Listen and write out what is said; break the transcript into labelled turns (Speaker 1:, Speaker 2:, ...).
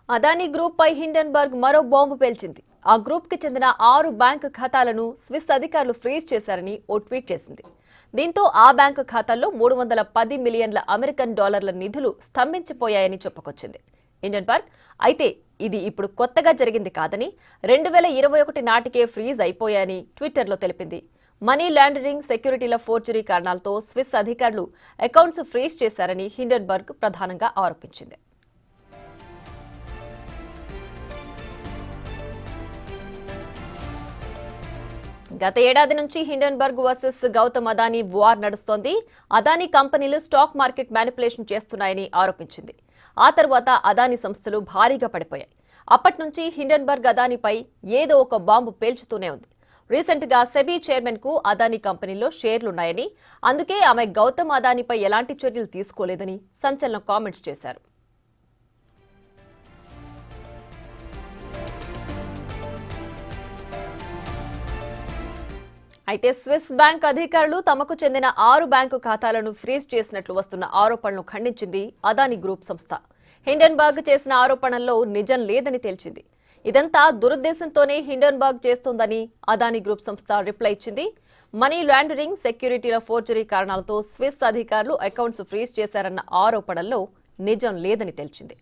Speaker 1: Adani group పై Hindenburg మరో bomb పేల్చింది. ఆ group కి చెందిన 6 బ్యాంకు ఖాతాలను స్విస్ అధికారులు ఫ్రీజ్ చేశారని ఓ ట్వీట్ చేసింది. దీంతో ఆ బ్యాంకు ఖాతాల్లో 310 మిలియన్ల అమెరికన్ డాలర్ల నిధులు స్తంభించిపోయాయని చెప్పుకొచ్చింది. హిండెన్బర్గ్ అయితే ఇది ఇప్పుడు కొత్తగా జరిగింది కాదని 2021 నాటికే ఫ్రీజ్ అయిపోయాయని ట్విట్టర్లో తెలిపింది. మనీ లాండరింగ్, సెక్యూరిటీల ఫోర్జరీ కారణాలతో స్విస్ అధికారులు అకౌంట్స్ ఫ్రీజ్ చేశారని హిండెన్బర్గ్ ప్రధానంగా ఆరోపించింది. గత ఏడాది నుంచి Hindenburg versus Gautam Adani war నడుస్తోంది. అదానీ కంపెనీలు స్టాక్ మార్కెట్ మ్యానిపులేషన్ చేస్తున్నాయని ఆరోపించింది. ఆ తర్వాత అదానీ సంస్థలు భారీగా పడిపోయాయి. అప్పటి నుంచి హిండెన్బర్గ్ అదానీపై ఏదో ఒక బాంబు పేల్చుతూనే ఉంది. రీసెంట్ గా సెబీ చైర్మన్ కు అదానీ కంపెనీలో షేర్లున్నాయని, అందుకే ఆమె గౌతమ్ అదానీపై ఎలాంటి చర్యలు తీసుకోలేదని సంచలన కామెంట్స్ చేశారు. అయితే స్విస్ బ్యాంక్ అధికారులు తమకు చెందిన 6 బ్యాంకు ఖాతాలను ఫ్రీజ్ చేసినట్లు వస్తున్న ఆరోపణలను ఖండించింది అదానీ గ్రూప్ సంస్థ. హిండెన్బర్గ్ చేసిన ఆరోపణల్లో నిజం లేదని తేల్చింది. ఇదంతా దురుద్దేశంతోనే హిండెన్బర్గ్ చేస్తోందని అదానీ గ్రూప్ సంస్థ రిప్లై ఇచ్చింది. మనీ లాండరింగ్, సెక్యూరిటీల ఫోర్జరీ కారణాలతో స్విస్ అధికారులు అకౌంట్స్ ఫ్రీజ్ చేశారన్న ఆరోపణల్లో నిజం లేదని తేల్చింది.